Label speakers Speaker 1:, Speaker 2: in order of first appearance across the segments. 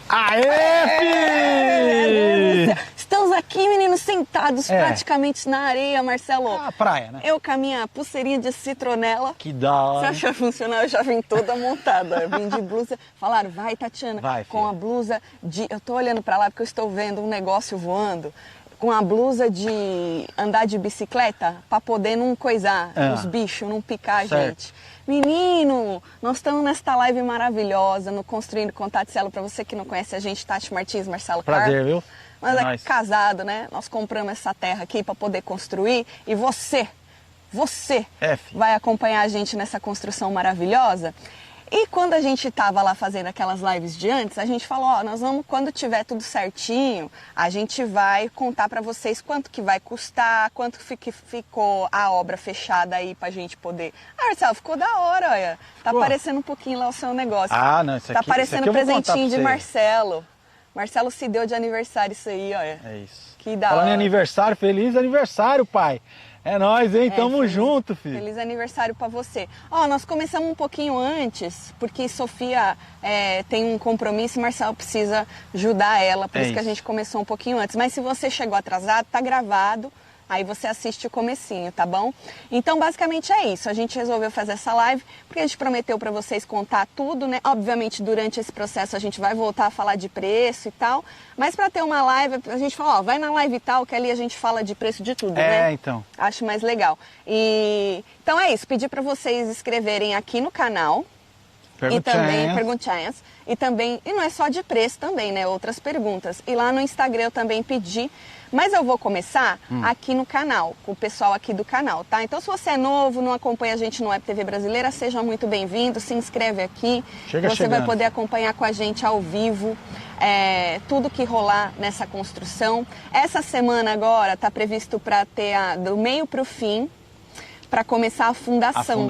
Speaker 1: Aê, fi!
Speaker 2: Estamos aqui, meninos, sentados praticamente na areia, Marcelo.
Speaker 1: Ah, praia, né?
Speaker 2: Eu com a minha pulseirinha de citronela.
Speaker 1: Que da hora.
Speaker 2: Você achou funcionar? Eu já vim toda montada. Eu vim de blusa. Falaram, vai, Tatiana,
Speaker 1: vai,
Speaker 2: com a blusa de... Eu tô olhando pra lá porque eu estou vendo um negócio voando. Com a blusa de andar de bicicleta pra poder não coisar os bichos, não picar a gente. Menino, nós estamos nesta live maravilhosa no Construindo Contato Celo. Pra você que não conhece a gente, Tati Martins, Marcelo Carpo.
Speaker 1: Prazer, viu?
Speaker 2: Mas é casado, né? Nós compramos essa terra aqui para poder construir e você vai acompanhar a gente nessa construção maravilhosa. E quando a gente tava lá fazendo aquelas lives de antes, a gente falou, ó, nós vamos, quando tiver tudo certinho, a gente vai contar para vocês quanto que vai custar, quanto que ficou a obra fechada aí pra gente poder... Ah, Marcelo, ficou da hora, olha. Tá aparecendo um pouquinho lá o seu negócio.
Speaker 1: Ah, não, isso aqui...
Speaker 2: Tá aparecendo presentinho de Marcelo. Marcelo se deu de aniversário isso aí, olha.
Speaker 1: É isso.
Speaker 2: Que da hora.
Speaker 1: Falando em aniversário, feliz aniversário, pai. É nóis, hein? Tamo junto, filho.
Speaker 2: Feliz aniversário pra você. Ó, nós começamos um pouquinho antes, porque Sofia tem um compromisso e Marcelo precisa ajudar ela, por isso que a gente começou um pouquinho antes. Mas se você chegou atrasado, tá gravado. Aí você assiste o comecinho, tá bom? Então, basicamente é isso. A gente resolveu fazer essa live porque a gente prometeu para vocês contar tudo, né? Obviamente, durante esse processo a gente vai voltar a falar de preço e tal. Mas para ter uma live, a gente falou, ó, vai na live e tal, que ali a gente fala de preço de tudo, né?
Speaker 1: Então.
Speaker 2: Acho mais legal. Então é isso. Pedir para vocês inscreverem aqui no canal. E também perguntinhas. E não é só de preço também, né? Outras perguntas. E lá no Instagram eu também pedi. Mas eu vou começar aqui no canal, com o pessoal aqui do canal, tá? Então, se você é novo, não acompanha a gente no Web TV Brasileira, seja muito bem-vindo, se inscreve aqui. Você vai poder acompanhar com a gente ao vivo tudo que rolar nessa construção. Essa semana agora tá previsto para ter do meio para o fim, para começar a fundação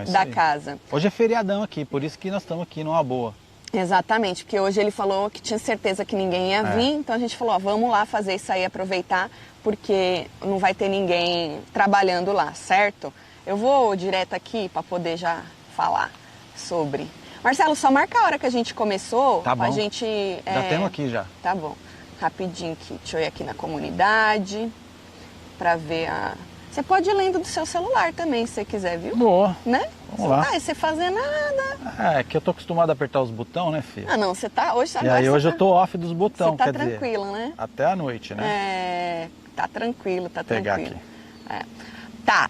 Speaker 2: da casa.
Speaker 1: Hoje é feriadão aqui, por isso que nós estamos aqui numa boa.
Speaker 2: Exatamente, porque hoje ele falou que tinha certeza que ninguém ia vir, então a gente falou, ó, vamos lá fazer isso aí, aproveitar, porque não vai ter ninguém trabalhando lá, certo? Eu vou direto aqui para poder já falar sobre. Marcelo, só marca a hora que a gente começou,
Speaker 1: tá bom.
Speaker 2: A gente...
Speaker 1: Já temos aqui já.
Speaker 2: Tá bom, rapidinho aqui, deixa eu ir aqui na comunidade, para ver a... Você pode ir lendo do seu celular também, se você quiser, viu?
Speaker 1: Boa.
Speaker 2: Né?
Speaker 1: Vamos lá.
Speaker 2: Você fazer nada.
Speaker 1: É que eu tô acostumado a apertar os botões, né, filho?
Speaker 2: Ah, não, você tá... Hoje,
Speaker 1: e aí hoje eu tô off dos botões,
Speaker 2: quer dizer... Você tá tranquilo, né?
Speaker 1: Até a noite, né?
Speaker 2: Tá tranquilo, tá
Speaker 1: tranquilo.
Speaker 2: Vou pegar aqui. Tá,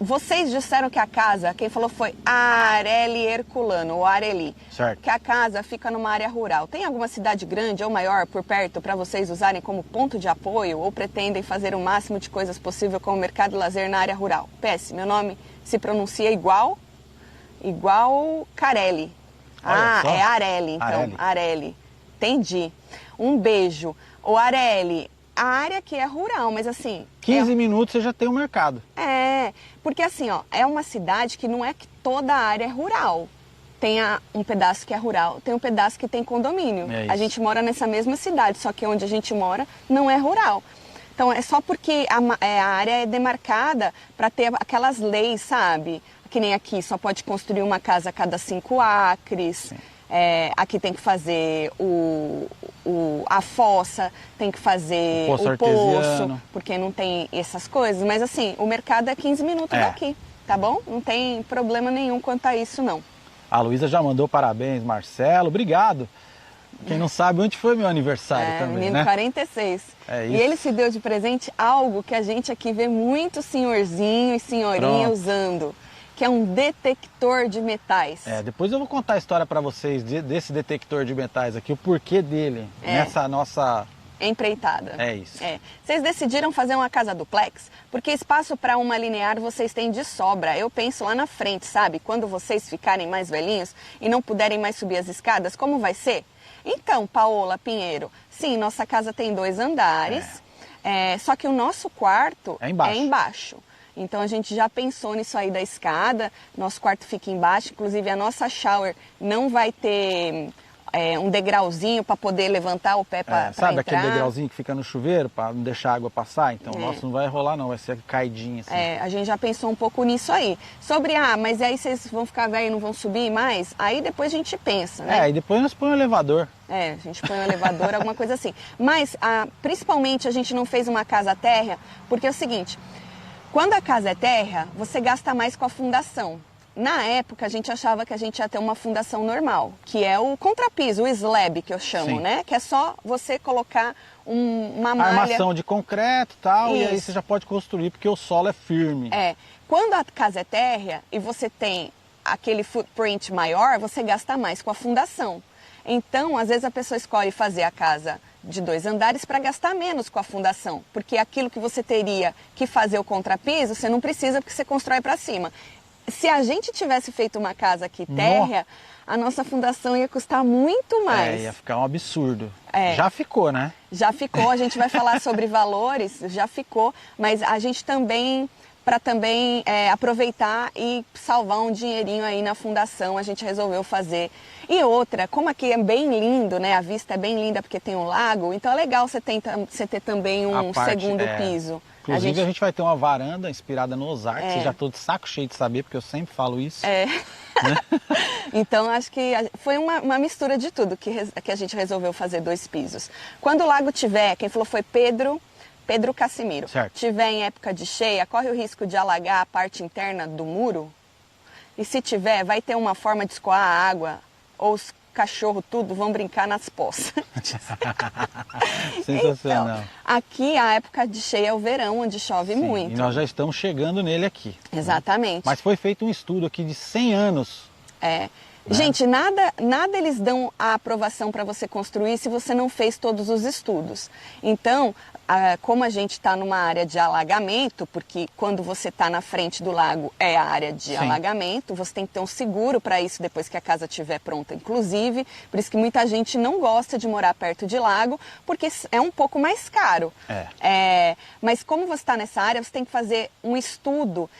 Speaker 2: vocês disseram que a casa, quem falou foi a Areli Herculano, ou Areli.
Speaker 1: Certo.
Speaker 2: Que a casa fica numa área rural. Tem alguma cidade grande ou maior por perto para vocês usarem como ponto de apoio ou pretendem fazer o máximo de coisas possível com o mercado e lazer na área rural? PS, meu nome se pronuncia igual Carelli. É Areli, então. Areli. Entendi. Um beijo. Ô, Areli, a área aqui é rural, mas assim...
Speaker 1: 15 minutos você já tem um mercado.
Speaker 2: Porque assim, ó, é uma cidade que não é que toda a área é rural. Tem um pedaço que é rural, tem um pedaço que tem condomínio. A gente mora nessa mesma cidade, só que onde a gente mora não é rural. Então é só porque a área é demarcada para ter aquelas leis, sabe? Que nem aqui, só pode construir uma casa a cada 5 acres. Aqui tem que fazer a fossa, tem que fazer o poço, porque não tem essas coisas. Mas assim, o mercado é 15 minutos daqui, tá bom? Não tem problema nenhum quanto a isso, não.
Speaker 1: A Luísa já mandou parabéns, Marcelo, obrigado. Quem não sabe, onde foi meu aniversário também,
Speaker 2: menino,
Speaker 1: né?
Speaker 2: 46. E ele se deu de presente algo que a gente aqui vê muito senhorzinho e senhorinha usando. Que é um detector de metais.
Speaker 1: Depois eu vou contar a história para vocês desse detector de metais aqui, o porquê dele nessa nossa...
Speaker 2: empreitada.
Speaker 1: É isso.
Speaker 2: Vocês decidiram fazer uma casa duplex, porque espaço para uma linear vocês têm de sobra. Eu penso lá na frente, sabe? Quando vocês ficarem mais velhinhos e não puderem mais subir as escadas, como vai ser? Então, Paola Pinheiro, sim, nossa casa tem 2 andares, só que o nosso quarto é embaixo. Então a gente já pensou nisso aí da escada, nosso quarto fica embaixo, inclusive a nossa shower não vai ter um degrauzinho para poder levantar o pé para entrar.
Speaker 1: Sabe aquele degrauzinho que fica no chuveiro para não deixar a água passar? Então, nossa, não vai rolar não, vai ser caidinha assim.
Speaker 2: A gente já pensou um pouco nisso aí. Sobre, mas aí vocês vão ficar velhos e não vão subir mais? Aí depois a gente pensa, né?
Speaker 1: E depois nós põe o elevador.
Speaker 2: A gente põe o elevador, alguma coisa assim. Mas, principalmente, a gente não fez uma casa térrea, porque é o seguinte, quando a casa é térrea, você gasta mais com a fundação. Na época, a gente achava que a gente ia ter uma fundação normal, que é o contrapiso, o slab, que eu chamo,
Speaker 1: Sim.
Speaker 2: né? Que é só você colocar uma malha...
Speaker 1: Armação de concreto e tal, e aí você já pode construir, porque o solo é firme.
Speaker 2: Quando a casa é térrea e você tem aquele footprint maior, você gasta mais com a fundação. Então, às vezes a pessoa escolhe fazer a casa de 2 andares para gastar menos com a fundação, porque aquilo que você teria que fazer o contrapiso, você não precisa, porque você constrói para cima. Se a gente tivesse feito uma casa aqui térrea, a nossa fundação ia custar muito mais.
Speaker 1: Ia ficar um absurdo. Já ficou, né?
Speaker 2: Já ficou, a gente vai falar sobre valores, já ficou, mas a gente também, para também aproveitar e salvar um dinheirinho aí na fundação, a gente resolveu fazer. E outra, como aqui é bem lindo, né? A vista é bem linda porque tem um lago, então é legal você ter também um segundo piso.
Speaker 1: Inclusive a gente vai ter uma varanda inspirada no Ozark, que já estou de saco cheio de saber, porque eu sempre falo isso. Né?
Speaker 2: Então acho que foi uma mistura de tudo que a gente resolveu fazer 2 pisos. Quando o lago tiver, quem falou foi Pedro Cassimiro, tiver em época de cheia, corre o risco de alagar a parte interna do muro. E se tiver, vai ter uma forma de escoar a água, ou os cachorros tudo vão brincar nas poças.
Speaker 1: Sensacional.
Speaker 2: Então, aqui a época de cheia é o verão, onde chove muito.
Speaker 1: E nós já estamos chegando nele aqui.
Speaker 2: Exatamente.
Speaker 1: Né? Mas foi feito um estudo aqui de 100 anos.
Speaker 2: Né? Gente, nada eles dão a aprovação para você construir se você não fez todos os estudos. Então, como a gente está numa área de alagamento, porque quando você está na frente do lago é a área de alagamento, você tem que ter um seguro para isso depois que a casa estiver pronta, inclusive. Por isso que muita gente não gosta de morar perto de lago, porque é um pouco mais caro. Mas como você está nessa área, você tem que fazer um estudo.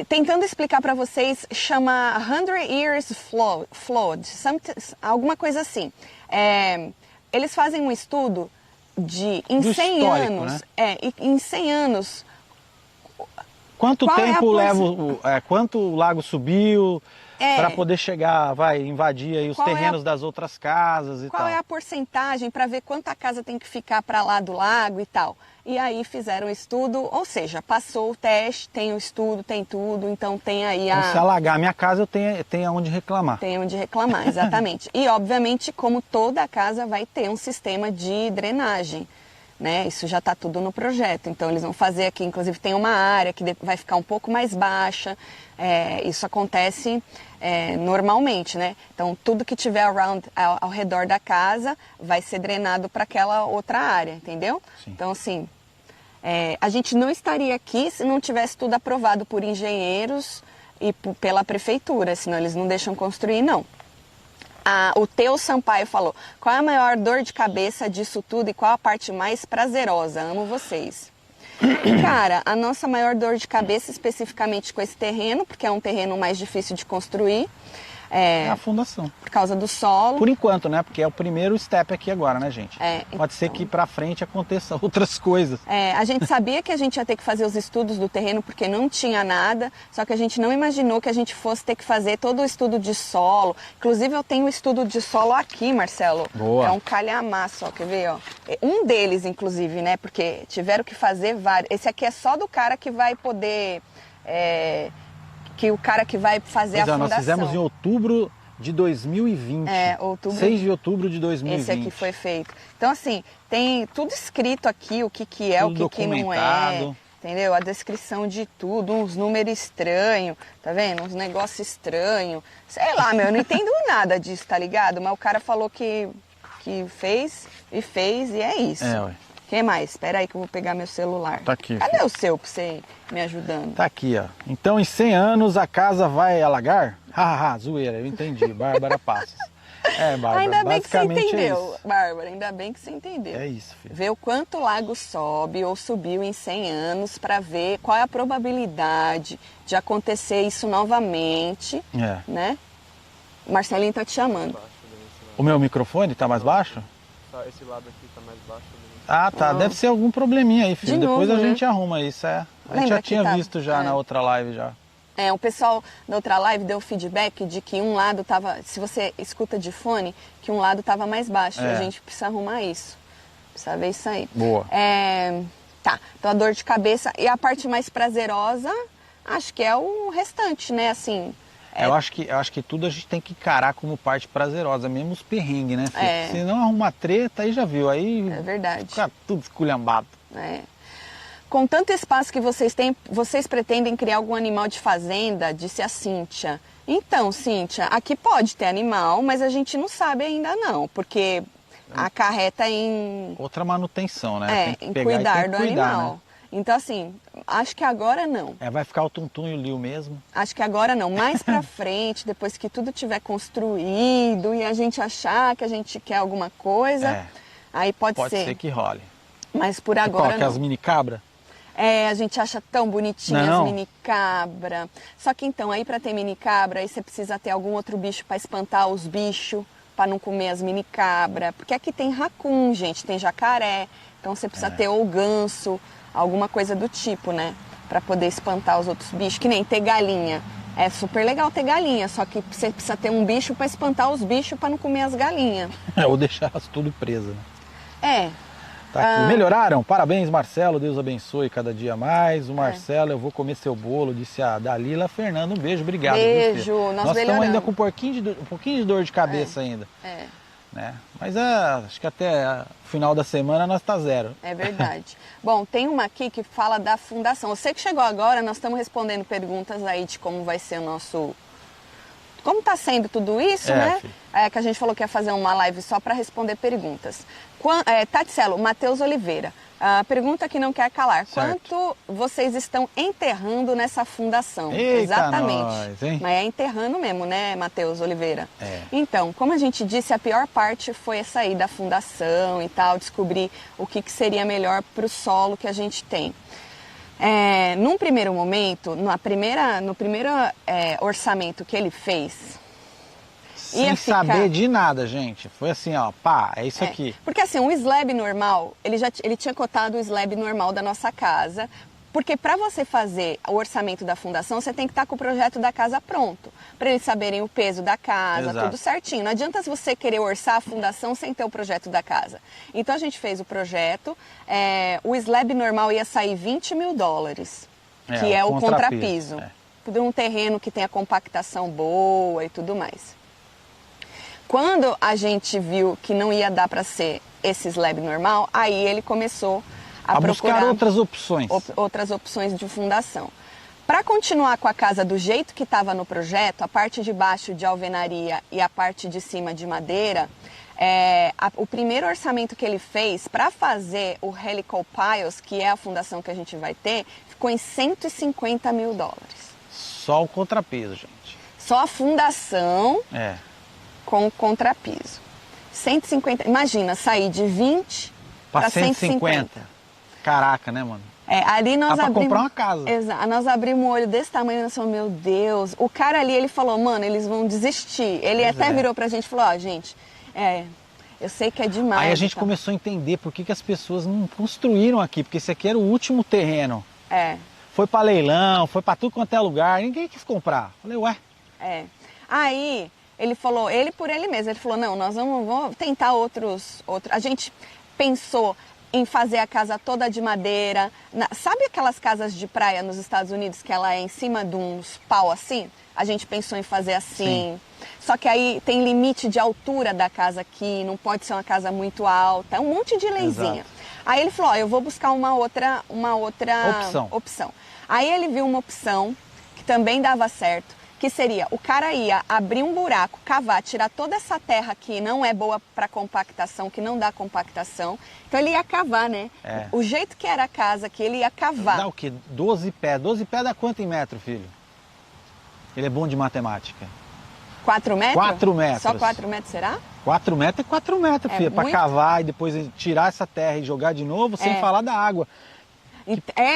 Speaker 2: Tentando explicar para vocês, chama 100 Years Flood, alguma coisa assim. Eles fazem um estudo em 100 anos.
Speaker 1: Né?
Speaker 2: Em 100 anos.
Speaker 1: Quanto tempo leva, quanto o lago subiu para poder chegar, invadir aí os terrenos das outras casas e tal.
Speaker 2: Qual é a porcentagem para ver quanta casa tem que ficar para lá do lago e tal. E aí fizeram o estudo, ou seja, passou o teste, tem o estudo, tem tudo, então tem aí
Speaker 1: Então, se alagar a minha casa, eu tenho onde reclamar.
Speaker 2: Tem onde reclamar, exatamente. E, obviamente, como toda casa vai ter um sistema de drenagem, né? Isso já está tudo no projeto. Então, eles vão fazer aqui, inclusive, tem uma área que vai ficar um pouco mais baixa. Isso acontece normalmente, né? Então, tudo que tiver ao redor da casa vai ser drenado para aquela outra área, entendeu?
Speaker 1: Sim.
Speaker 2: Então, assim... a gente não estaria aqui se não tivesse tudo aprovado por engenheiros e pela prefeitura, senão eles não deixam construir, não. O Teu Sampaio falou, qual é a maior dor de cabeça disso tudo e qual a parte mais prazerosa? Amo vocês. E, cara, a nossa maior dor de cabeça especificamente com esse terreno, porque é um terreno mais difícil de construir,
Speaker 1: é a fundação.
Speaker 2: Por causa do solo.
Speaker 1: Por enquanto, né? Porque é o primeiro step aqui agora, né, gente? Pode ser que pra frente aconteça outras coisas.
Speaker 2: A gente sabia que a gente ia ter que fazer os estudos do terreno porque não tinha nada, só que a gente não imaginou que a gente fosse ter que fazer todo o estudo de solo. Inclusive, eu tenho o estudo de solo aqui, Marcelo.
Speaker 1: Boa.
Speaker 2: É um calhamaço, ó, quer ver, ó? Um deles, inclusive, né? Porque tiveram que fazer vários. Esse aqui é só do cara que vai poder... que o cara que vai fazer a fundação.
Speaker 1: Nós fizemos em outubro de 2020. 6 de outubro de 2020.
Speaker 2: Esse aqui foi feito. Então, assim, tem tudo escrito aqui, o que é, tudo o que não é. Entendeu? A descrição de tudo, uns números estranhos, tá vendo? Uns negócios estranhos. Sei lá, eu não entendo nada disso, tá ligado? Mas o cara falou que fez e é isso.
Speaker 1: Ué.
Speaker 2: Quem mais? Espera aí que eu vou pegar meu celular.
Speaker 1: Tá aqui.
Speaker 2: Cadê o seu pra você me ajudando?
Speaker 1: Tá aqui, ó. Então, em 100 anos, a casa vai alagar? Hahaha, zoeira, eu entendi. Bárbara Passos. Bárbara,
Speaker 2: ainda bem que você
Speaker 1: basicamente
Speaker 2: entendeu, Bárbara, ainda bem que você entendeu.
Speaker 1: É isso, filho.
Speaker 2: Ver o quanto o lago sobe ou subiu em 100 anos para ver qual é a probabilidade de acontecer isso novamente, né? O Marcelinho tá te chamando.
Speaker 1: O meu microfone tá mais baixo?
Speaker 3: Esse lado aqui tá mais baixo.
Speaker 1: Ah, tá. Deve ser algum probleminha aí, filho. Depois a gente arruma isso, A gente já tinha visto já na outra live já.
Speaker 2: O pessoal da outra live deu feedback de que um lado tava, se você escuta de fone, que um lado tava mais baixo. A gente precisa arrumar isso. Precisa ver isso aí.
Speaker 1: Boa.
Speaker 2: Tá, então a dor de cabeça. E a parte mais prazerosa, acho que é o restante, né? Assim.
Speaker 1: Eu acho que tudo a gente tem que encarar como parte prazerosa, mesmo os perrengues, né? Se não arrumar treta, aí já viu. Aí
Speaker 2: é verdade.
Speaker 1: Fica tudo esculhambado.
Speaker 2: Com tanto espaço que vocês têm, vocês pretendem criar algum animal de fazenda? Disse a Cíntia. Então, Cíntia, aqui pode ter animal, mas a gente não sabe ainda não, porque acarreta em...
Speaker 1: outra manutenção, né?
Speaker 2: Tem que cuidar do animal. Né? Então, assim, acho que agora não.
Speaker 1: Vai ficar o Tum-Tum e o Liu mesmo?
Speaker 2: Acho que agora não. Mais pra frente, depois que tudo tiver construído e a gente achar que a gente quer alguma coisa, aí pode ser.
Speaker 1: Pode ser que role.
Speaker 2: Mas por agora
Speaker 1: não. As mini cabra?
Speaker 2: A gente acha tão bonitinhas as mini cabra. Só que então, aí pra ter mini cabra, aí você precisa ter algum outro bicho pra espantar os bichos, pra não comer as mini cabra. Porque aqui tem raccoon, gente, tem jacaré. Então você precisa ter ou ganso, alguma coisa do tipo, né? Pra poder espantar os outros bichos. Que nem ter galinha. É super legal ter galinha, só que você precisa ter um bicho pra espantar os bichos pra não comer as galinhas.
Speaker 1: Ou deixar elas tudo presas, né? Tá aqui. Melhoraram? Parabéns, Marcelo. Deus abençoe cada dia mais. O Marcelo, eu vou comer seu bolo, disse a Dalila Fernando. Um beijo, obrigado.
Speaker 2: Beijo, nós
Speaker 1: estamos ainda com um pouquinho de dor de cabeça ainda. Né? Mas acho que até o final da semana nós tá zero.
Speaker 2: É verdade. Bom, tem uma aqui que fala da fundação. Você que chegou agora, nós estamos respondendo perguntas aí de como vai ser o nosso... Como está sendo tudo isso, né? Que a gente falou que ia fazer uma live só para responder perguntas. Tatselo, Matheus Oliveira. A pergunta que não quer calar.
Speaker 1: Certo.
Speaker 2: Quanto vocês estão enterrando nessa fundação?
Speaker 1: Eita,
Speaker 2: exatamente.
Speaker 1: nós, hein?
Speaker 2: Mas é enterrando mesmo, né, Matheus Oliveira? Então, como a gente disse, a pior parte foi sair da fundação e tal, descobrir o que seria melhor para o solo que a gente tem. Num primeiro momento, no primeiro orçamento que ele fez...
Speaker 1: Sem saber de nada, gente. Foi assim, ó, pá, é isso aqui.
Speaker 2: Porque assim, um slab normal, ele tinha cotado o slab normal da nossa casa, porque para você fazer o orçamento da fundação, você tem que estar com o projeto da casa pronto, para eles saberem o peso da casa, tudo certinho. Não adianta você querer orçar a fundação sem ter o projeto da casa. Então a gente fez o projeto, o slab normal ia sair $20 mil, que é o contrapiso. Por um terreno que tem a compactação boa e tudo mais. Quando a gente viu que não ia dar para ser esse slab normal, aí ele começou a procurar
Speaker 1: buscar outras opções.
Speaker 2: Outras opções de fundação. Para continuar com a casa do jeito que estava no projeto, a parte de baixo de alvenaria e a parte de cima de madeira, o primeiro orçamento que ele fez para fazer o Helical Piles, que é a fundação que a gente vai ter, ficou em $150 mil.
Speaker 1: Só o contrapeso, gente.
Speaker 2: Só a fundação... com contrapiso. 150, imagina, sair de 20 para 150.
Speaker 1: Caraca, né, mano?
Speaker 2: Ali nós abrimos...
Speaker 1: comprar uma casa.
Speaker 2: Exato, nós abrimos um olho desse tamanho e nós falamos, meu Deus. O cara ali, ele falou, mano, eles vão desistir. Ele até virou pra gente e falou, gente, eu sei que é demais.
Speaker 1: Aí a gente começou a entender por que as pessoas não construíram aqui, porque esse aqui era o último terreno. Foi pra leilão, foi pra tudo quanto é lugar, ninguém quis comprar. Falei, ué.
Speaker 2: Aí... Ele falou, ele por ele mesmo, ele falou, não, nós vamos tentar outros... A gente pensou em fazer a casa toda de madeira. Sabe aquelas casas de praia nos Estados Unidos que ela é em cima de uns pau assim? A gente pensou em fazer assim. Só que aí tem limite de altura da casa aqui, não pode ser uma casa muito alta, um monte de leizinha. Aí ele falou, eu vou buscar uma outra opção. Aí ele viu uma opção que também dava certo, que seria, o cara ia abrir um buraco, cavar, tirar toda essa terra que não é boa para compactação, que não dá compactação. Então ele ia cavar, né? O jeito que era a casa, que ele ia cavar.
Speaker 1: Dá o quê? 12 pés. 12 pés dá quanto em metro, filho? Ele é bom de matemática.
Speaker 2: 4 metros?
Speaker 1: 4 metros.
Speaker 2: Só 4 metros, será?
Speaker 1: 4 metros é 4 metros, filho. Para cavar e depois tirar essa terra e jogar de novo, sem falar da água.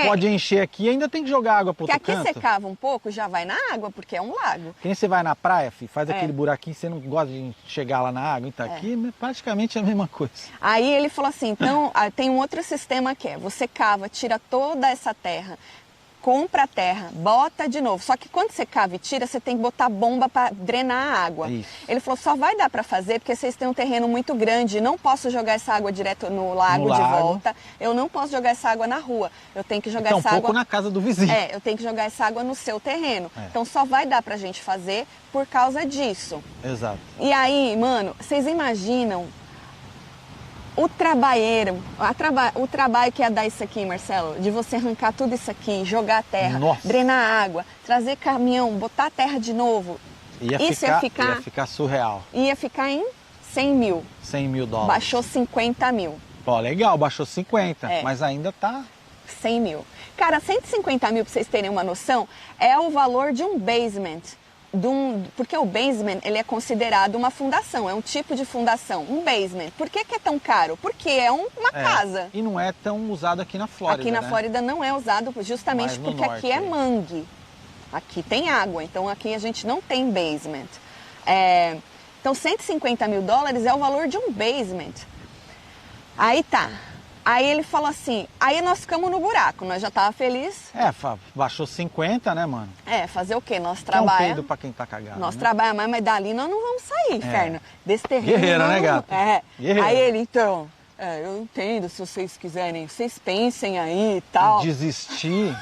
Speaker 1: Pode encher aqui e ainda tem que jogar água pro outro canto.
Speaker 2: Porque aqui você cava um pouco, já vai na água, porque é um lago.
Speaker 1: Quem você vai na praia, filho, faz aquele buraquinho, você não gosta de chegar lá na água, então aqui é praticamente a mesma coisa.
Speaker 2: Aí ele falou assim, então tem um outro sistema que você cava, tira toda essa terra, compra a terra, bota de novo. Só que quando você cava e tira, você tem que botar bomba para drenar a água.
Speaker 1: Isso.
Speaker 2: Ele falou, só vai dar para fazer porque vocês têm um terreno muito grande. Não posso jogar essa água direto no lago de volta. Eu não posso jogar essa água na rua. Eu tenho que jogar essa água
Speaker 1: na casa do vizinho.
Speaker 2: eu tenho que jogar essa água no seu terreno. Então só vai dar pra gente fazer por causa disso.
Speaker 1: Exato.
Speaker 2: E aí, mano, vocês imaginam o trabalho que ia dar isso aqui, Marcelo, de você arrancar tudo isso aqui, jogar a terra, drenar a água, trazer caminhão, botar a terra de novo. Ia
Speaker 1: ficar surreal.
Speaker 2: Ia ficar em 100 mil.
Speaker 1: 100 mil dólares.
Speaker 2: Baixou 50 mil.
Speaker 1: Pô, legal, baixou 50, mas ainda tá...
Speaker 2: 100 mil. Cara, 150 mil, pra vocês terem uma noção, é o valor de um basement. Porque o basement, ele é considerado uma fundação, é um tipo de fundação, um basement. Por que é tão caro? Porque é uma casa.
Speaker 1: E não é tão usado aqui na Flórida,
Speaker 2: Aqui na Flórida não é usado justamente porque aqui é mangue. Aqui tem água, então aqui a gente não tem basement. Então 150 mil dólares é o valor de um basement. Aí tá. Aí ele falou assim, aí nós ficamos no buraco, nós já tava feliz.
Speaker 1: Baixou 50, né, mano?
Speaker 2: Fazer o quê? Nós trabalhamos.
Speaker 1: É um peido pra quem tá cagado.
Speaker 2: Nós trabalhamos mais, mas dali nós não vamos sair, inferno. Desse terreno.
Speaker 1: Guerreira, né, gata? Guerreira.
Speaker 2: Aí ele, então, eu entendo se vocês quiserem, vocês pensem aí e tal.
Speaker 1: Desistir.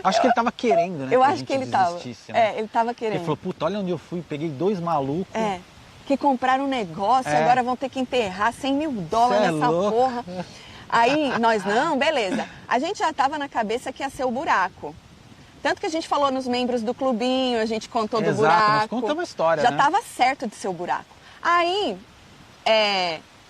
Speaker 1: Acho que ele tava querendo, né?
Speaker 2: Eu acho que ele tava.
Speaker 1: Né?
Speaker 2: Ele tava querendo.
Speaker 1: Ele falou, puta, olha onde eu fui, peguei 2 malucos.
Speaker 2: Que compraram um negócio, agora vão ter que enterrar 100 mil dólares nessa porra. Aí nós, não, beleza. A gente já tava na cabeça que ia ser o buraco. Tanto que a gente falou nos membros do clubinho, a gente contou do buraco.
Speaker 1: Nós contamos uma história,
Speaker 2: já tava certo de ser o buraco. Aí,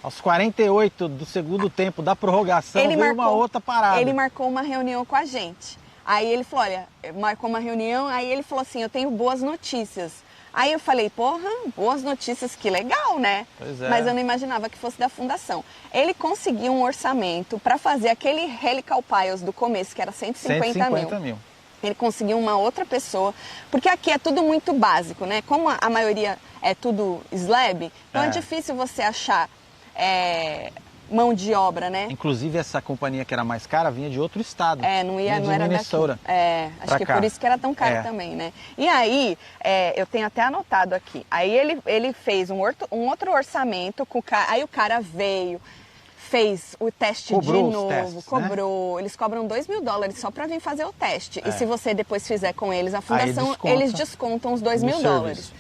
Speaker 1: aos 48 do segundo tempo da prorrogação, veio uma outra parada.
Speaker 2: Ele marcou uma reunião com a gente. Aí ele falou, olha, marcou uma reunião, aí ele falou assim, eu tenho boas notícias. Aí eu falei, porra, boas notícias, que legal, né?
Speaker 1: Pois é.
Speaker 2: Mas eu não imaginava que fosse da fundação. Ele conseguiu um orçamento para fazer aquele Helical Piles do começo, que era 150 mil. Ele conseguiu uma outra pessoa, porque aqui é tudo muito básico, né? Como a maioria é tudo slab, então é difícil você achar mão de obra, né?
Speaker 1: Inclusive essa companhia que era mais cara vinha de outro estado.
Speaker 2: Não era
Speaker 1: Minnesota.
Speaker 2: daqui. Acho que por isso que era tão caro também, né? E aí, eu tenho até anotado aqui. Aí ele fez um outro orçamento com o cara. Aí o cara veio, fez o teste de novo, testes, cobrou. Né? Eles cobram 2 mil dólares só para vir fazer o teste. E se você depois fizer com eles a fundação, eles descontam os 2 mil dólares.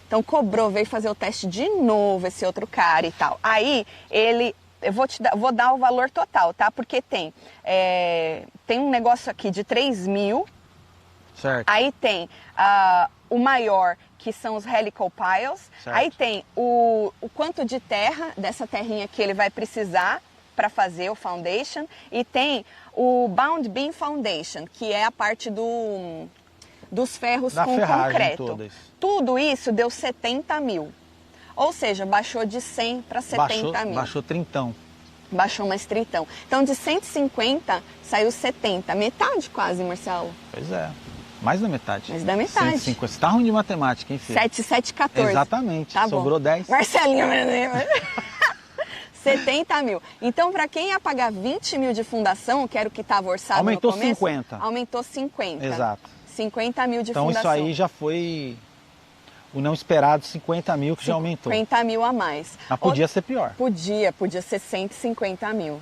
Speaker 2: Então cobrou, veio fazer o teste de novo esse outro cara e tal. Aí eu vou dar o valor total, tá? Porque tem um negócio aqui de 3 mil.
Speaker 1: Certo.
Speaker 2: Aí tem o maior, que são os Helical Piles.
Speaker 1: Certo.
Speaker 2: Aí tem o quanto de terra, dessa terrinha que ele vai precisar para fazer o foundation. E tem o Bound Beam Foundation, que é a parte dos ferros com concreto.
Speaker 1: Todas.
Speaker 2: Tudo isso deu 70 mil. Ou seja, baixou de 100 para 70 mil.
Speaker 1: Baixou trintão.
Speaker 2: Baixou mais trintão. Então, de 150, saiu 70. Metade quase, Marcelo.
Speaker 1: Pois é. Mais da metade.
Speaker 2: Mais da metade.
Speaker 1: 150. Você tá ruim de matemática, hein, filho?
Speaker 2: 7, 14.
Speaker 1: Exatamente.
Speaker 2: Tá
Speaker 1: sobrou
Speaker 2: bom.
Speaker 1: 10.
Speaker 2: Marcelinho, 70 mil. Então, para quem ia pagar 20 mil de fundação, que era o que estava orçado
Speaker 1: aumentou
Speaker 2: no começo...
Speaker 1: 50.
Speaker 2: Aumentou 50.
Speaker 1: Exato.
Speaker 2: 50 mil de
Speaker 1: então,
Speaker 2: fundação.
Speaker 1: Então, isso aí já foi o não esperado 50 mil que já aumentou.
Speaker 2: 50 mil a mais.
Speaker 1: Mas podia ser pior.
Speaker 2: Podia ser 150 mil.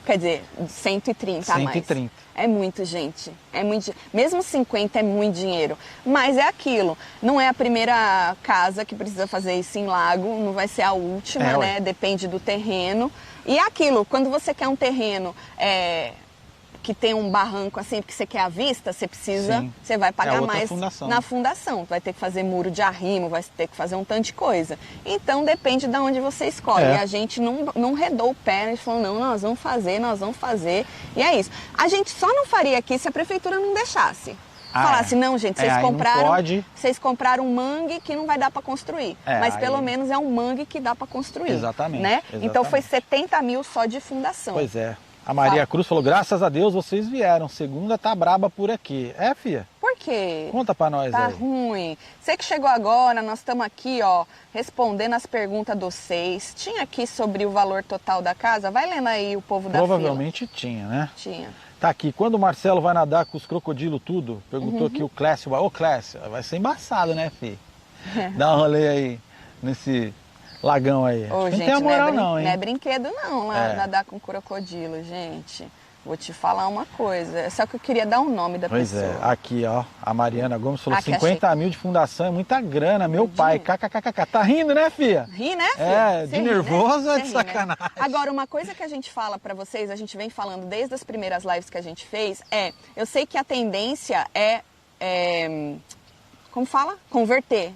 Speaker 2: Quer dizer, 130 a mais.
Speaker 1: 130.
Speaker 2: É muito, gente. É muito. Mesmo 50 é muito dinheiro. Mas é aquilo. Não é a primeira casa que precisa fazer isso em lago. Não vai ser a última, né? Depende do terreno. E é aquilo. Quando você quer um terreno que tem um barranco assim, porque você quer a vista, você precisa...
Speaker 1: Sim.
Speaker 2: Você vai pagar mais
Speaker 1: fundação.
Speaker 2: na fundação. Vai ter que fazer muro de arrimo, vai ter que fazer um tanto de coisa. Então, depende de onde você escolhe. E a gente não redou o pé, a gente falou, não, nós vamos fazer. E é isso. A gente só não faria aqui se a prefeitura não deixasse. Falasse, não, gente, vocês compraram um mangue que não vai dar para construir. Mas pelo menos é um mangue que dá para construir.
Speaker 1: Exatamente.
Speaker 2: Né?
Speaker 1: Exatamente.
Speaker 2: Então foi 70 mil só de fundação.
Speaker 1: Pois é. A Maria Cruz falou, graças a Deus vocês vieram, segunda tá braba por aqui. É, filha?
Speaker 2: Por quê?
Speaker 1: Conta pra nós
Speaker 2: tá
Speaker 1: aí.
Speaker 2: Tá ruim. Você que chegou agora, nós estamos aqui, ó, respondendo as perguntas de vocês. Tinha aqui sobre o valor total da casa? Vai lendo aí o povo da fila.
Speaker 1: Provavelmente tinha, né?
Speaker 2: Tinha.
Speaker 1: Tá aqui, quando o Marcelo vai nadar com os crocodilos tudo? Perguntou aqui o Clécio. Ô, Clécio, vai ser embaçado, né, filho? Dá um rolê aí, nesse lagão aí.
Speaker 2: Ô, gente,
Speaker 1: não tem a moral não, hein?
Speaker 2: Não é brinquedo não, lá nadar com crocodilo, gente. Vou te falar uma coisa, só que eu queria dar um nome da pessoa.
Speaker 1: Pois é, aqui ó, a Mariana Gomes falou
Speaker 2: aqui,
Speaker 1: 50 mil de fundação é muita grana, meu pai, kkkk. Tá rindo, né, filha?
Speaker 2: Ri, né, filha?
Speaker 1: É,
Speaker 2: Cê
Speaker 1: de nervoso ou de sacanagem?
Speaker 2: Né? Agora, uma coisa que a gente fala pra vocês, a gente vem falando desde as primeiras lives que a gente fez, eu sei que a tendência como fala? Converter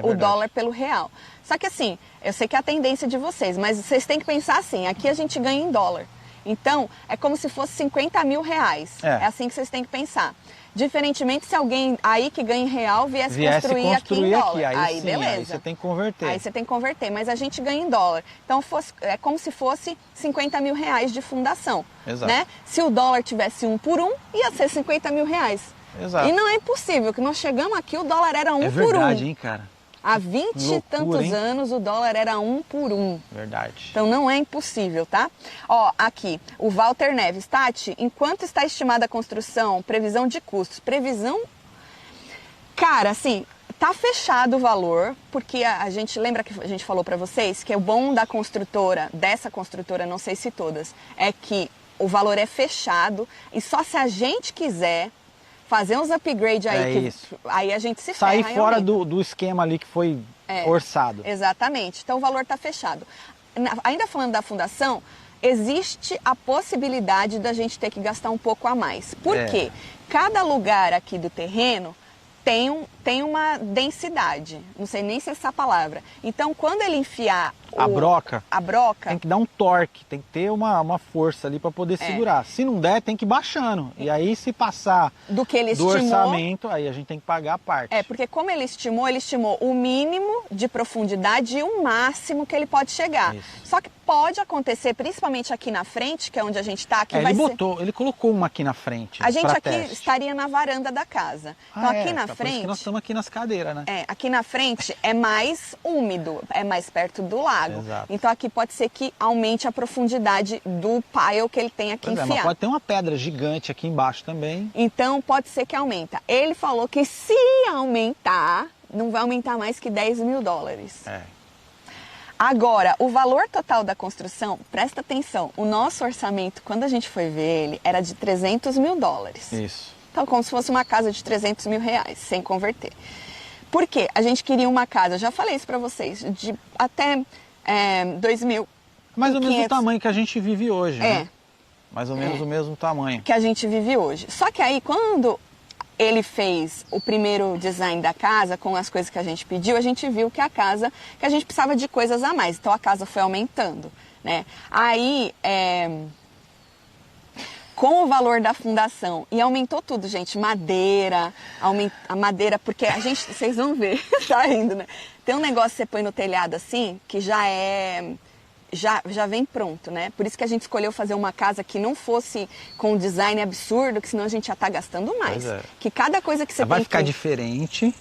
Speaker 2: o dólar pelo real. Só que assim, eu sei que é a tendência de vocês, mas vocês têm que pensar assim, aqui a gente ganha em dólar. Então, é como se fosse 50 mil reais. É assim que vocês têm que pensar. Diferentemente se alguém aí que ganha em real viesse construir aqui em dólar. Aí sim, beleza.
Speaker 1: Aí você tem que converter.
Speaker 2: Aí você tem que converter, mas a gente ganha em dólar. Então, é como se fosse 50 mil reais de fundação.
Speaker 1: Exato.
Speaker 2: Né? Se o dólar tivesse 1 por 1, ia ser 50 mil reais.
Speaker 1: Exato.
Speaker 2: E não é impossível, que nós chegamos aqui, o dólar era 1 por 1.
Speaker 1: É verdade, hein, cara?
Speaker 2: Há 20 e tantos anos o dólar era 1 por 1.
Speaker 1: Verdade.
Speaker 2: Então não é impossível, tá? Ó, aqui, o Walter Neves. Tati, enquanto está estimada a construção, previsão de custos? Previsão... Cara, assim, tá fechado o valor, porque a gente, lembra que a gente falou pra vocês, que é o bom da construtora, dessa construtora, não sei se todas, é que o valor é fechado e só se a gente quiser... fazer uns upgrades aí, aí a gente se ferra.
Speaker 1: Sair fora do esquema ali que foi orçado.
Speaker 2: Exatamente. Então o valor está fechado. Ainda falando da fundação, existe a possibilidade da gente ter que gastar um pouco a mais. Por quê? Cada lugar aqui do terreno tem uma densidade. Não sei nem se é essa palavra. Então quando ele enfiar a broca,
Speaker 1: tem que dar um torque, tem que ter uma força ali para poder segurar. Se não der, tem que ir baixando. E aí se passar
Speaker 2: do
Speaker 1: orçamento, aí a gente tem que pagar a parte.
Speaker 2: Porque como ele estimou o mínimo de profundidade e o máximo que ele pode chegar. Isso. Só que pode acontecer, principalmente aqui na frente, que é onde a gente está, que
Speaker 1: ele colocou uma aqui na frente.
Speaker 2: A gente aqui estaria na varanda da casa. Então aqui na frente,
Speaker 1: por isso que nós estamos aqui nas cadeiras, né?
Speaker 2: Aqui na frente é mais úmido, é mais perto do lago.
Speaker 1: Exato.
Speaker 2: Então aqui pode ser que aumente a profundidade do pile que ele tem aqui enfiado.
Speaker 1: Mas pode ter uma pedra gigante aqui embaixo também.
Speaker 2: Então pode ser que aumenta. Ele falou que se aumentar, não vai aumentar mais que 10 mil dólares. Agora, o valor total da construção, presta atenção, o nosso orçamento, quando a gente foi ver ele, era de 300 mil dólares.
Speaker 1: Isso.
Speaker 2: Então, como se fosse uma casa de 300 mil reais, sem converter. Por quê? A gente queria uma casa, já falei isso pra vocês, de até 2.000.
Speaker 1: Mais ou menos o tamanho que a gente vive hoje, né? Mais ou menos o mesmo tamanho.
Speaker 2: Que a gente vive hoje. Só que aí, quando ele fez o primeiro design da casa, com as coisas que a gente pediu, a gente viu que que a gente precisava de coisas a mais. Então, a casa foi aumentando, né? Aí, com o valor da fundação, e aumentou tudo, gente, madeira, a madeira, porque a gente, vocês vão ver, tá indo, né? Tem um negócio que você põe no telhado assim, que já vem pronto, né? Por isso que a gente escolheu fazer uma casa que não fosse com um design absurdo, que senão a gente já tá gastando mais. Que cada coisa que você
Speaker 1: vai ficar diferente,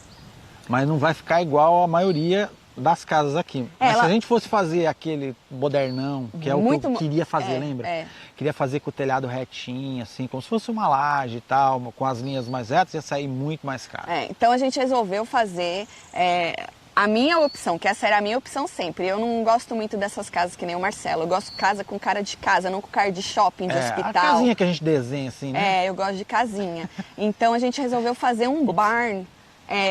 Speaker 1: mas não vai ficar igual a maioria das casas aqui. Mas se a gente fosse fazer aquele modernão, que é o que eu queria fazer, lembra? Queria fazer com o telhado retinho, assim, como se fosse uma laje e tal, com as linhas mais retas, ia sair muito mais caro.
Speaker 2: Então a gente resolveu fazer a minha opção, que essa era a minha opção sempre. Eu não gosto muito dessas casas que nem o Marcelo. Eu gosto de casa com cara de casa, não com cara de shopping, de hospital.
Speaker 1: A casinha que a gente desenha, assim, né?
Speaker 2: Eu gosto de casinha. Então a gente resolveu fazer um barn.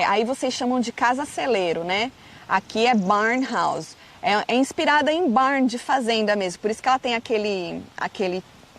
Speaker 2: Aí vocês chamam de casa celeiro, né? Aqui é barn house. É inspirada em barn de fazenda mesmo. Por isso que ela tem aquele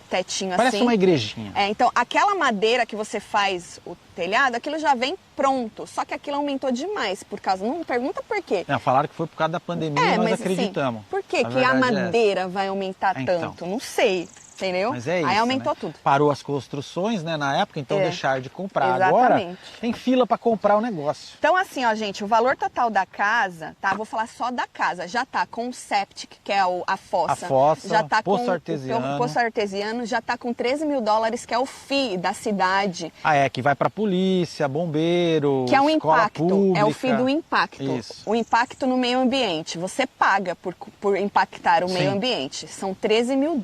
Speaker 2: tetinho assim.
Speaker 1: Parece uma igrejinha.
Speaker 2: Então, aquela madeira que você faz o telhado, aquilo já vem pronto. Só que aquilo aumentou demais por causa... Não pergunta por quê.
Speaker 1: Falaram que foi por causa da pandemia e nós acreditamos.
Speaker 2: Assim, por que a madeira vai aumentar tanto? Não sei. Entendeu?
Speaker 1: Mas é isso,
Speaker 2: aí aumentou
Speaker 1: né?
Speaker 2: tudo.
Speaker 1: Parou as construções, né, na época, então deixaram de comprar.
Speaker 2: Exatamente.
Speaker 1: Agora tem fila para comprar o negócio.
Speaker 2: Então assim, ó, gente, o valor total da casa, tá? Vou falar só da casa. Já tá com o septic, que é a fossa.
Speaker 1: A fossa,
Speaker 2: já tá
Speaker 1: poço
Speaker 2: com
Speaker 1: artesiano.
Speaker 2: O poço artesiano, já tá com $13 mil, que é o FII da cidade.
Speaker 1: Ah, é, que vai para polícia, bombeiro,
Speaker 2: que é um
Speaker 1: escola
Speaker 2: impacto,
Speaker 1: pública.
Speaker 2: é o FII do impacto.
Speaker 1: Isso.
Speaker 2: O impacto no meio ambiente. Você paga por impactar o meio ambiente. São $13 mil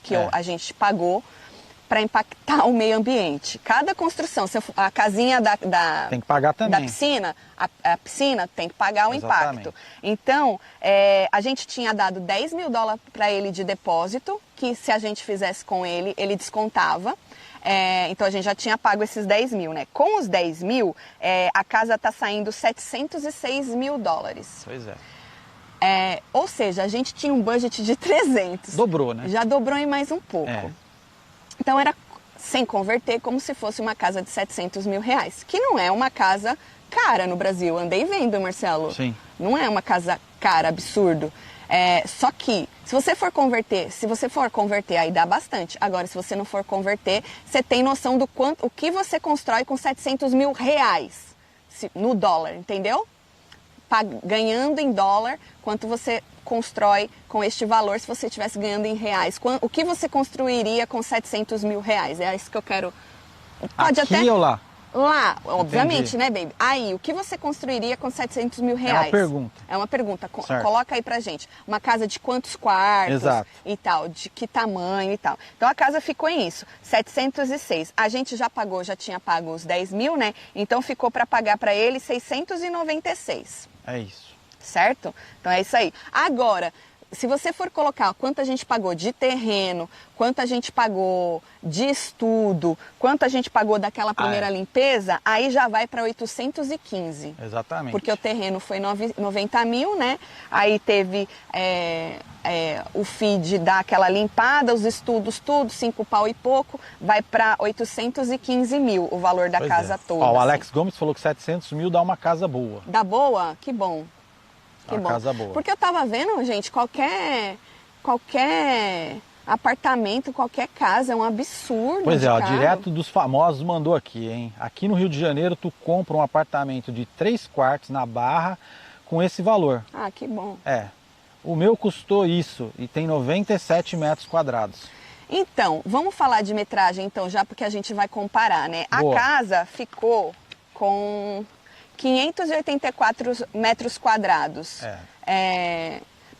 Speaker 2: que a gente pagou para impactar o meio ambiente. Cada construção, a casinha
Speaker 1: tem que pagar também.
Speaker 2: Da piscina, a piscina tem que pagar o impacto. Então, a gente tinha dado $10 mil para ele de depósito, que se a gente fizesse com ele, ele descontava. Então a gente já tinha pago esses 10 mil, né? Com os 10 mil, a casa está saindo $706 mil.
Speaker 1: Pois é.
Speaker 2: Ou seja, a gente tinha um budget de 300.
Speaker 1: Dobrou, né?
Speaker 2: Já dobrou em mais um pouco. Então era, sem converter, como se fosse uma casa de $700 mil, que não é uma casa cara no Brasil. Andei vendo, Marcelo.
Speaker 1: Sim.
Speaker 2: Não é uma casa cara, absurdo. Só que, se você for converter, aí dá bastante. Agora, se você não for converter, você tem noção do o que você constrói com $700 mil no dólar, entendeu? Ganhando em dólar, quanto você constrói com este valor se você estivesse ganhando em reais. O que você construiria com $700 mil? É isso que eu quero...
Speaker 1: Pode aqui até... ou lá?
Speaker 2: Lá, obviamente, né, baby? Aí, o que você construiria com $700 mil?
Speaker 1: É uma pergunta.
Speaker 2: É uma pergunta. Coloca aí pra gente. Uma casa de quantos quartos?
Speaker 1: Exato.
Speaker 2: E tal, de que tamanho e tal. Então, a casa ficou em isso, 706. A gente já tinha pago os 10 mil, né? Então, ficou para pagar para ele 696.
Speaker 1: É isso.
Speaker 2: Certo? Então, é isso aí. Agora, se você for colocar quanto a gente pagou de terreno, quanto a gente pagou de estudo, quanto a gente pagou daquela primeira limpeza, aí já vai para 815.
Speaker 1: Exatamente.
Speaker 2: Porque o terreno foi 90 mil, né? Aí teve o FII de dar aquela limpada, os estudos, tudo, 5 pau e pouco, vai para 815 mil o valor da casa toda.
Speaker 1: Ó, o Alex Gomes falou que 700 mil dá uma casa boa.
Speaker 2: Dá boa? Que bom.
Speaker 1: Uma casa boa.
Speaker 2: Porque eu tava vendo, gente, qualquer apartamento, qualquer casa é um absurdo.
Speaker 1: Pois é, ó, direto dos famosos mandou aqui, hein? Aqui no Rio de Janeiro tu compra um apartamento de 3 quartos na Barra com esse valor.
Speaker 2: Ah, que bom.
Speaker 1: O meu custou isso e tem 97 metros quadrados.
Speaker 2: Então, vamos falar de metragem então, já porque a gente vai comparar, né? Boa. A casa ficou com 584 metros quadrados.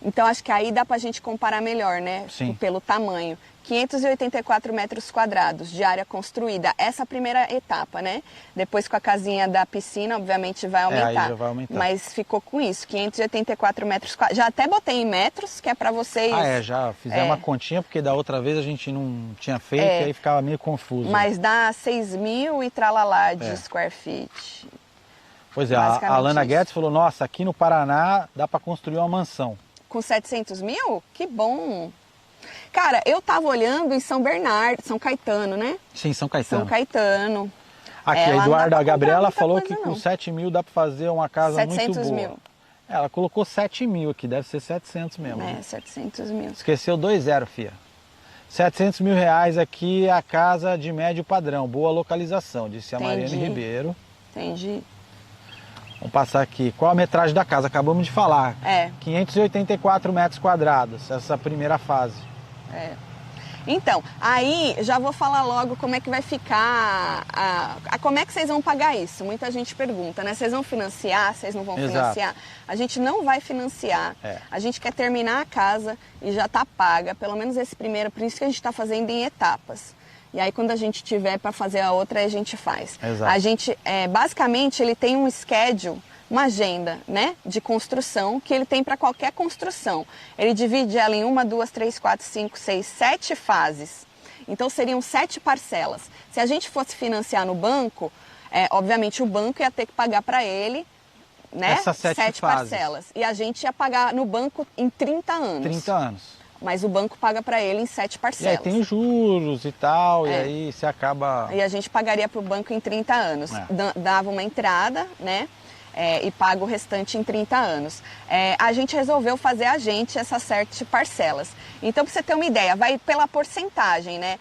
Speaker 2: Então, acho que aí dá pra gente comparar melhor, né?
Speaker 1: Sim.
Speaker 2: Pelo tamanho. 584 metros quadrados de área construída. Essa primeira etapa, né? Depois com a casinha da piscina, obviamente vai aumentar.
Speaker 1: Aí já vai aumentar.
Speaker 2: Mas ficou com isso, 584 metros quadrados. Já até botei em metros, que é pra vocês...
Speaker 1: Já fizemos uma continha, porque da outra vez a gente não tinha feito e aí ficava meio confuso.
Speaker 2: Mas dá 6 mil e tralalá de square feet.
Speaker 1: Pois é, a Alana Guedes falou, nossa, aqui no Paraná dá para construir uma mansão.
Speaker 2: Com 700 mil? Que bom! Cara, eu tava olhando em São Bernardo, São Caetano, né?
Speaker 1: Sim, São Caetano.
Speaker 2: São Caetano.
Speaker 1: Aqui, a Eduarda, a Gabriela falou que com 7 mil dá para fazer uma casa muito boa.
Speaker 2: 700 mil.
Speaker 1: Ela colocou 7 mil aqui, deve ser 700 mesmo.
Speaker 2: 700 mil.
Speaker 1: Esqueceu 2-0, fia. 700 mil reais aqui é a casa de médio padrão, boa localização, disse a Mariane Ribeiro.
Speaker 2: Entendi.
Speaker 1: Vamos passar aqui. Qual a metragem da casa? Acabamos de falar. 584 metros quadrados, essa primeira fase.
Speaker 2: Então, aí já vou falar logo como é que vai ficar, como é que vocês vão pagar isso? Muita gente pergunta, né? Vocês vão financiar? Vocês não vão financiar? A gente não vai financiar. A gente quer terminar a casa e já tá paga, pelo menos esse primeiro, por isso que a gente está fazendo em etapas. E aí, quando a gente tiver para fazer a outra, a gente faz.
Speaker 1: Exato.
Speaker 2: A gente, basicamente, ele tem um schedule, uma agenda, né, de construção, que ele tem para qualquer construção. Ele divide ela em 1, 2, 3, 4, 5, 6, 7 fases. Então, seriam 7 parcelas. Se a gente fosse financiar no banco, obviamente, o banco ia ter que pagar para ele, né,
Speaker 1: essas 7
Speaker 2: parcelas. E a gente ia pagar no banco em 30 anos.
Speaker 1: 30 anos.
Speaker 2: Mas o banco paga para ele em 7 parcelas.
Speaker 1: E aí tem juros e tal, e aí você acaba...
Speaker 2: E a gente pagaria para o banco em 30 anos. Dava uma entrada, né? e paga o restante em 30 anos. A gente resolveu fazer essas 7 parcelas. Então, para você ter uma ideia, vai pela porcentagem, né?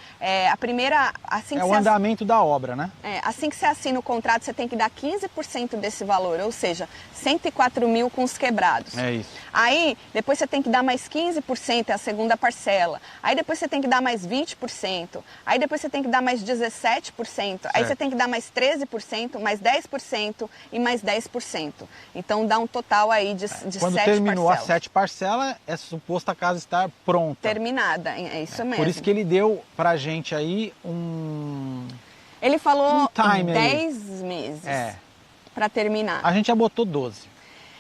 Speaker 2: A primeira... Assim que
Speaker 1: o andamento da obra, né?
Speaker 2: Assim que você assina o contrato, você tem que dar 15% desse valor, ou seja, 104 mil com os quebrados.
Speaker 1: É isso.
Speaker 2: Aí, depois você tem que dar mais 15%, é a segunda parcela. Aí depois você tem que dar mais 20%. Aí depois você tem que dar mais 17%. Certo. Aí você tem que dar mais 13%, mais 10% e mais 10%. Então dá um total aí de 7 parcelas.
Speaker 1: Quando terminou as 7 parcelas, é suposto a casa estar pronta.
Speaker 2: Terminada, é isso mesmo.
Speaker 1: Por isso que ele deu pra gente aí
Speaker 2: Ele falou
Speaker 1: 10
Speaker 2: meses para terminar.
Speaker 1: A gente já botou 12.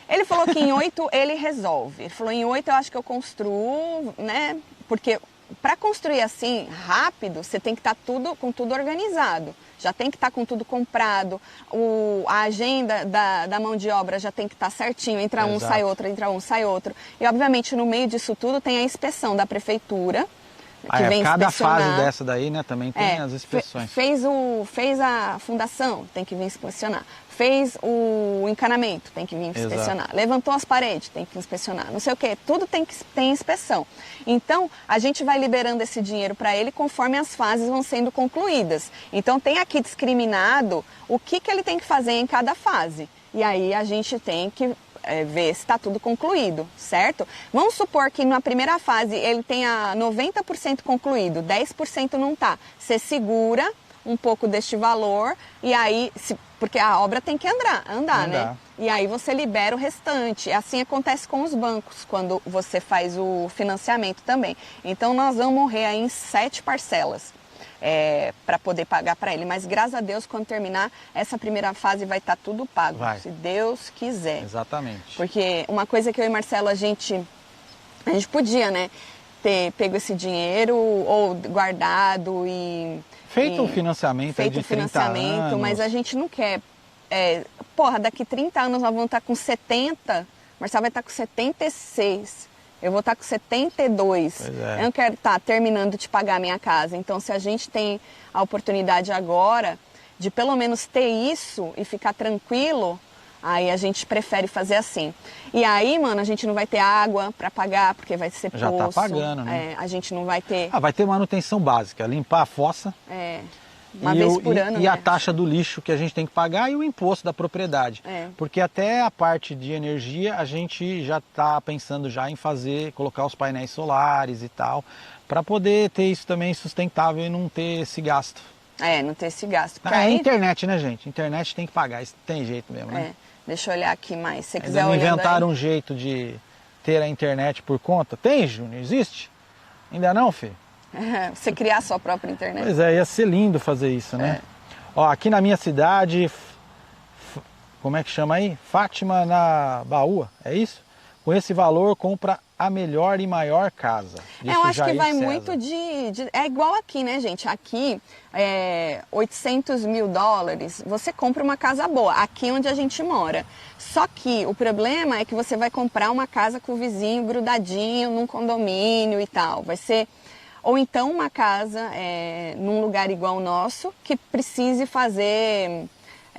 Speaker 2: Ele falou que em 8 ele resolve. Ele falou, em 8 eu acho que eu construo, né? Porque para construir assim rápido, você tem que estar com tudo organizado. Já tem que estar com tudo comprado. A agenda da mão de obra já tem que estar certinho. Entra um, sai outro, entra um, sai outro. E obviamente no meio disso tudo tem a inspeção da prefeitura. Que vem
Speaker 1: cada
Speaker 2: inspecionar.
Speaker 1: fase dessa daí, né, também tem as inspeções.
Speaker 2: Fez a fundação, tem que vir inspecionar. Fez o encanamento, tem que vir inspecionar. Exato. Levantou as paredes, tem que inspecionar. Não sei o quê, tudo tem inspeção. Então, a gente vai liberando esse dinheiro para ele conforme as fases vão sendo concluídas. Então, tem aqui discriminado o que ele tem que fazer em cada fase. E aí, a gente tem que ver se está tudo concluído, certo? Vamos supor que na primeira fase ele tenha 90% concluído, 10% não está. Você segura um pouco deste valor e aí, porque a obra tem que andar, né? E aí você libera o restante. Assim acontece com os bancos, quando você faz o financiamento também. Então nós vamos morrer aí em 7 parcelas. Para poder pagar para ele, mas graças a Deus, quando terminar essa primeira fase vai estar tudo pago, se Deus quiser.
Speaker 1: Exatamente.
Speaker 2: Porque uma coisa que eu e Marcelo a gente podia, né, ter pego esse dinheiro ou guardado e
Speaker 1: feito o financiamento, de 30 anos.
Speaker 2: Mas a gente não quer. Daqui 30 anos nós vamos estar com 70, Marcelo vai estar com 76. Eu vou estar com 72. Eu não quero estar terminando de pagar a minha casa. Então, se a gente tem a oportunidade agora de pelo menos ter isso e ficar tranquilo, aí a gente prefere fazer assim. E aí, mano, a gente não vai ter água para pagar, porque vai ser poço.
Speaker 1: Já tá pagando, né?
Speaker 2: A gente não vai ter...
Speaker 1: vai ter manutenção básica, limpar a fossa.
Speaker 2: Uma vez por ano,
Speaker 1: e a taxa do lixo que a gente tem que pagar e o imposto da propriedade. Porque até a parte de energia a gente já está pensando já em colocar os painéis solares e tal, para poder ter isso também sustentável e não ter esse gasto.
Speaker 2: Não ter esse gasto.
Speaker 1: É internet, né, gente? Internet tem que pagar, isso tem jeito mesmo, né?
Speaker 2: Deixa eu olhar aqui mais, se você quiser
Speaker 1: olhar. Inventaram
Speaker 2: aí.
Speaker 1: Um jeito de ter a internet por conta? Tem, Júnior? Existe? Ainda não, filho?
Speaker 2: Você criar a sua própria internet.
Speaker 1: Pois ia ser lindo fazer isso, né? Ó, aqui na minha cidade, como é que chama aí? Fátima na Baúa, é isso? Com esse valor, compra a melhor e maior casa.
Speaker 2: Eu acho que vai muito É igual aqui, né, gente? Aqui, 800 mil dólares, você compra uma casa boa, aqui onde a gente mora. Só que o problema é que você vai comprar uma casa com o vizinho grudadinho, num condomínio e tal. Vai ser... Ou então uma casa num lugar igual ao nosso, que precise fazer...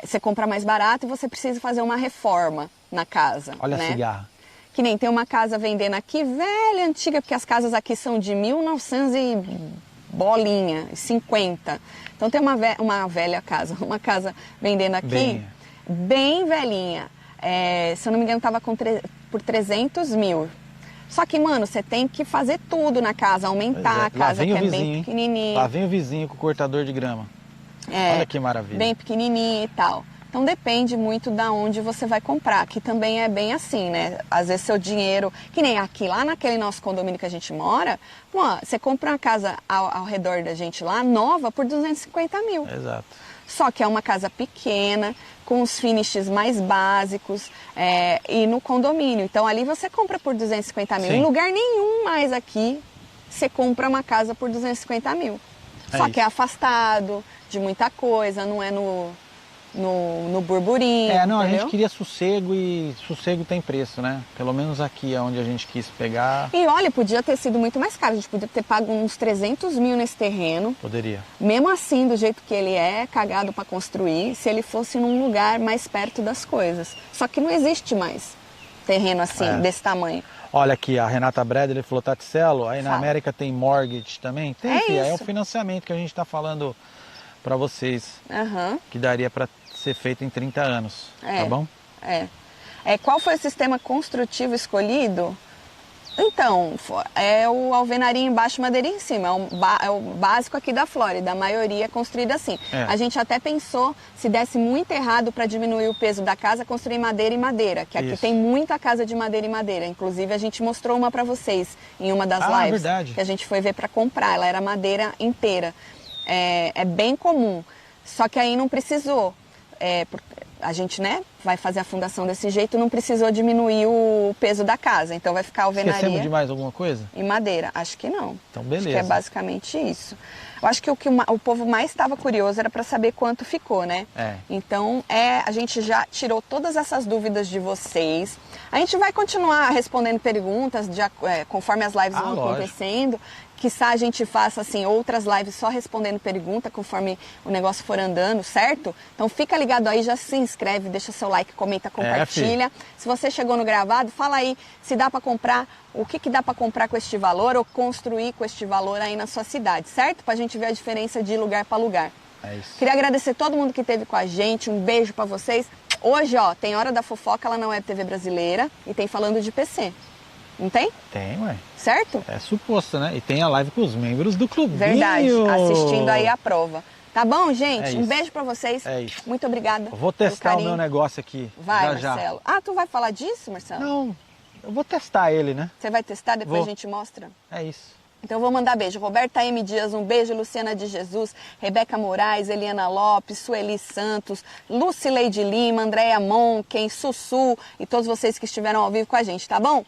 Speaker 2: Você compra mais barato e você precisa fazer uma reforma na casa.
Speaker 1: Olha
Speaker 2: né?
Speaker 1: A cigarra.
Speaker 2: Que nem tem uma casa vendendo aqui, velha, antiga, porque as casas aqui são de 1900 e bolinha, 50. Então tem uma velha casa, uma casa vendendo aqui, bem velhinha. Se eu não me engano, estava por 300 mil. Só que, mano, você tem que fazer tudo na casa, aumentar a casa, que é bem pequenininha.
Speaker 1: Lá vem o vizinho com o cortador de grama. Olha que maravilha.
Speaker 2: Bem pequenininha e tal. Então depende muito da onde você vai comprar, que também é bem assim, né? Às vezes seu dinheiro, que nem aqui, lá naquele nosso condomínio que a gente mora, você compra uma casa ao redor da gente lá, nova, por 250 mil.
Speaker 1: Exato.
Speaker 2: Só que é uma casa pequena, com os finishes mais básicos e no condomínio. Então ali você compra por 250 mil. Sim. Em lugar nenhum mais aqui você compra uma casa por 250 mil. Só que é afastado de muita coisa, não é no no burburinho.
Speaker 1: Não,
Speaker 2: entendeu?
Speaker 1: a gente queria sossego e sossego tem preço, né? Pelo menos aqui é onde a gente quis pegar.
Speaker 2: E olha, podia ter sido muito mais caro, a gente podia ter pago uns 300 mil nesse terreno.
Speaker 1: Poderia.
Speaker 2: Mesmo assim, do jeito que ele é, cagado para construir, se ele fosse num lugar mais perto das coisas. Só que não existe mais terreno assim, desse tamanho.
Speaker 1: Olha aqui, a Renata Bredler falou, Taticelo, aí na América tem mortgage também? Tem, filha, é o financiamento que a gente está falando para vocês, que daria para ser feito em 30 anos, tá bom?
Speaker 2: Qual foi o sistema construtivo escolhido? Então, é o alvenaria embaixo, madeirinha em cima. É o básico aqui da Flórida. A maioria é construída assim. A gente até pensou, se desse muito errado para diminuir o peso da casa, construir madeira e madeira. Que aqui tem muita casa de madeira e madeira. Inclusive, a gente mostrou uma para vocês em uma das lives.
Speaker 1: Verdade.
Speaker 2: Que a gente foi ver para comprar. Ela era madeira inteira. É bem comum. Só que aí não precisou. A gente, vai fazer a fundação desse jeito, não precisou diminuir o peso da casa. Então vai ficar alvenaria.
Speaker 1: Esquecemos de mais alguma coisa?
Speaker 2: E madeira. Acho que não.
Speaker 1: Então beleza.
Speaker 2: Acho que é basicamente isso. Eu acho que o que o povo mais estava curioso era para saber quanto ficou, né? Então a gente já tirou todas essas dúvidas de vocês. A gente vai continuar respondendo perguntas conforme as lives vão acontecendo. Quiçá a gente faça assim outras lives só respondendo pergunta conforme o negócio for andando, certo? Então fica ligado aí, já se inscreve, deixa seu like, comenta, compartilha. Se você chegou no gravado, fala aí se dá para comprar, o que dá para comprar com este valor ou construir com este valor aí na sua cidade, certo? Pra gente ver a diferença de lugar para lugar.
Speaker 1: É isso.
Speaker 2: Queria agradecer todo mundo que esteve com a gente, um beijo para vocês. Hoje, tem Hora da Fofoca lá na Web TV Brasileira e tem Falando de PC. Não tem?
Speaker 1: Tem, ué.
Speaker 2: Certo?
Speaker 1: É suposto, né? E tem a live com os membros do clubinho.
Speaker 2: Verdade, assistindo aí a prova. Tá bom, gente?
Speaker 1: Um
Speaker 2: beijo pra vocês.
Speaker 1: É isso.
Speaker 2: Muito obrigada.
Speaker 1: Eu vou testar o meu negócio aqui.
Speaker 2: Vai, Marcelo. Tu vai falar disso, Marcelo?
Speaker 1: Não, eu vou testar ele, né?
Speaker 2: Você vai testar, depois a gente mostra?
Speaker 1: É isso.
Speaker 2: Então eu vou mandar beijo. Roberta M. Dias, um beijo. Luciana de Jesus, Rebeca Moraes, Eliana Lopes, Sueli Santos, Lucileide Lima, Andréia Monken, Sussu e todos vocês que estiveram ao vivo com a gente, tá bom?